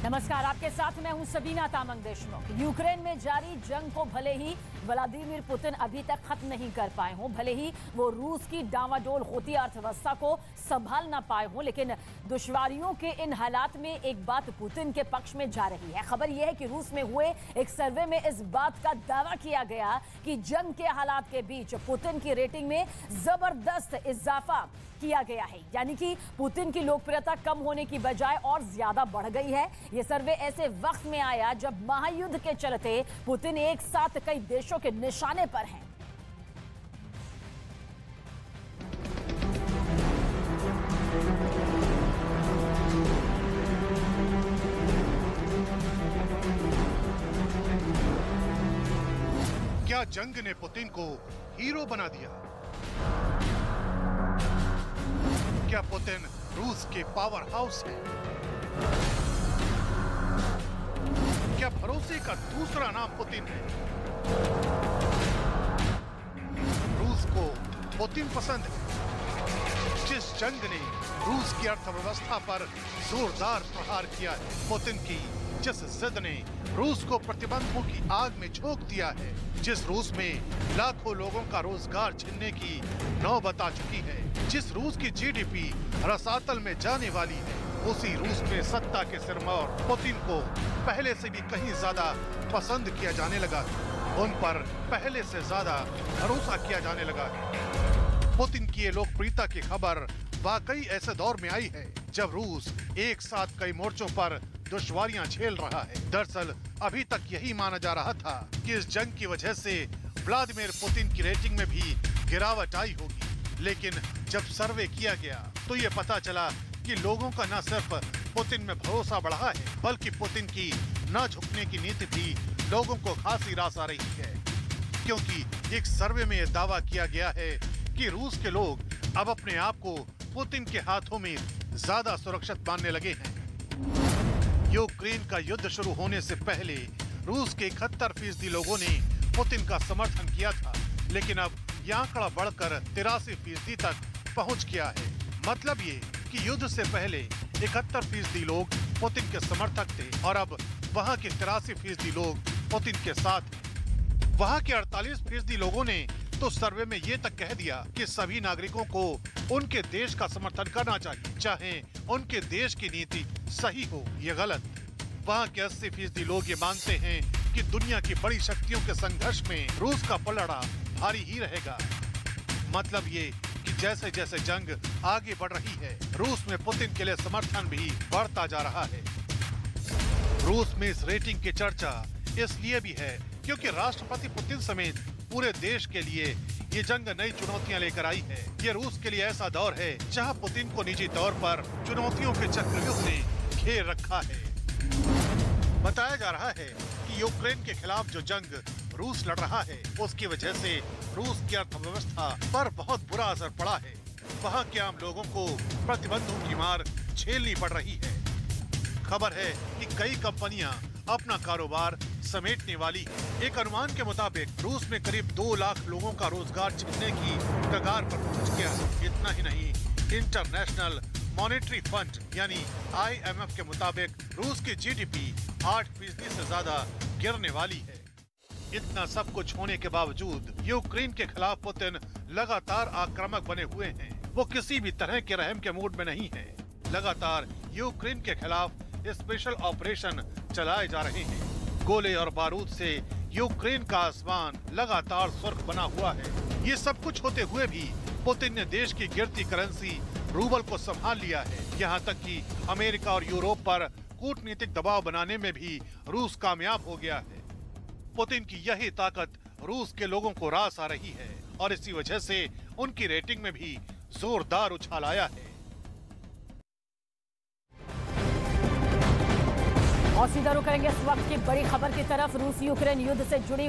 नमस्कार, आपके साथ मैं हूं सबीना तामंग देशमुख। यूक्रेन में जारी जंग को भले ही व्लादिमीर पुतिन अभी तक खत्म नहीं कर पाए हों, भले ही वो रूस की डावाडोल होती अर्थव्यवस्था को संभाल ना पाए हों, लेकिन दुश्वारियों के इन हालात में एक बात पुतिन के पक्ष में जा रही है। खबर यह है कि रूस में हुए एक सर्वे में इस बात का दावा किया गया कि जंग के हालात के बीच पुतिन की रेटिंग में जबरदस्त इजाफा किया गया है, यानी कि पुतिन की लोकप्रियता कम होने की बजाय और ज्यादा बढ़ गई है। यह सर्वे ऐसे वक्त में आया जब महायुद्ध के चलते पुतिन एक साथ कई देशों के निशाने पर हैं। क्या जंग ने पुतिन को हीरो बना दिया? क्या पुतिन रूस के पावर हाउस है? क्या भरोसे का दूसरा नाम पुतिन है? रूस को पुतिन पसंद है। जिस जंग ने रूस की अर्थव्यवस्था पर जोरदार प्रहार किया है, पुतिन की जिस जिद ने रूस को प्रतिबंधों की आग में झोंक दिया है, जिस रूस में लाखों लोगों का रोजगार छीनने की नौबत आ चुकी है, जिस रूस की जीडीपी रसातल में जाने वाली है, उसी रूस में सत्ता के सिरमौर पुतिन को पहले से भी कहीं ज्यादा पसंद किया जाने लगा है। उन पर पहले से ज्यादा भरोसा किया जाने लगा है। पुतिन की ये लोकप्रियता की खबर वाकई ऐसे दौर में आई है जब रूस एक साथ कई मोर्चों पर दुश्वारियां झेल रहा है। दरअसल अभी तक यही माना जा रहा था कि इस जंग की वजह से व्लादिमीर पुतिन की रेटिंग में भी गिरावट आई होगी, लेकिन जब सर्वे किया गया तो ये पता चला कि लोगों का न सिर्फ पुतिन में भरोसा बढ़ा है, बल्कि पुतिन की न झुकने की नीति भी लोगों को खासी रास आ रही है। क्योंकि एक सर्वे में यह दावा किया गया है कि रूस के लोग अब अपने आप को पुतिन के हाथों में ज्यादा सुरक्षित मानने लगे हैं। यूक्रेन का युद्ध शुरू होने से पहले रूस के 71% लोगों ने पुतिन का समर्थन किया था, लेकिन अब यह आंकड़ा बढ़कर 83% तक पहुंच गया है। मतलब ये कि युद्ध से पहले 71% लोग पुतिन के समर्थक थे और अब वहां के 83% लोग पुतिन के साथ हैं। वहां के 48% लोगों ने तो सर्वे में ये तक कह दिया कि सभी नागरिकों को उनके देश का समर्थन करना चाहिए, चाहे उनके देश की नीति सही हो या गलत। वहाँ के 80% लोग ये मानते हैं कि दुनिया की बड़ी शक्तियों के संघर्ष में रूस का पलड़ा भारी ही रहेगा। मतलब ये कि जैसे जैसे जंग आगे बढ़ रही है, रूस में पुतिन के लिए समर्थन भी बढ़ता जा रहा है। रूस में इस रेटिंग की चर्चा इसलिए भी है क्योंकि राष्ट्रपति पुतिन समेत पूरे देश के लिए ये जंग नई चुनौतियां लेकर आई है। ये रूस के लिए ऐसा दौर है जहां पुतिन को निजी तौर पर चुनौतियों के चक्रव्यूह ने घेर रखा है। बताया जा रहा है कि यूक्रेन के खिलाफ जो जंग रूस लड़ रहा है, उसकी वजह से रूस की अर्थव्यवस्था पर बहुत बुरा असर पड़ा है। वहाँ के आम लोगों को प्रतिबंधों की मार झेलनी पड़ रही है। खबर है कि कई कंपनियां अपना कारोबार समेटने वाली है। एक अनुमान के मुताबिक रूस में करीब 2 लाख लोगों का रोजगार छीनने की कगार पर पहुंच गया है। इतना ही नहीं, इंटरनेशनल मॉनेटरी फंड यानी IMF के मुताबिक रूस की जीडीपी 8% से ज्यादा गिरने वाली है। इतना सब कुछ होने के बावजूद यूक्रेन के खिलाफ पुतिन लगातार आक्रामक बने हुए हैं। वो किसी भी तरह के रहम के मूड में नहीं है। लगातार यूक्रेन के खिलाफ स्पेशल ऑपरेशन चलाए जा रहे हैं। गोले और बारूद से यूक्रेन का आसमान लगातार सुर्ख बना हुआ है। ये सब कुछ होते हुए भी पुतिन ने देश की गिरती करेंसी रूबल को संभाल लिया है। यहाँ तक कि अमेरिका और यूरोप पर कूटनीतिक दबाव बनाने में भी रूस कामयाब हो गया है। पुतिन की यही ताकत रूस के लोगों को रास आ रही है और इसी वजह से उनकी रेटिंग में भी जोरदार उछाल आया है। और सीधा रुक करेंगे इस वक्त की बड़ी खबर की तरफ। रूस यूक्रेन युद्ध से जुड़ी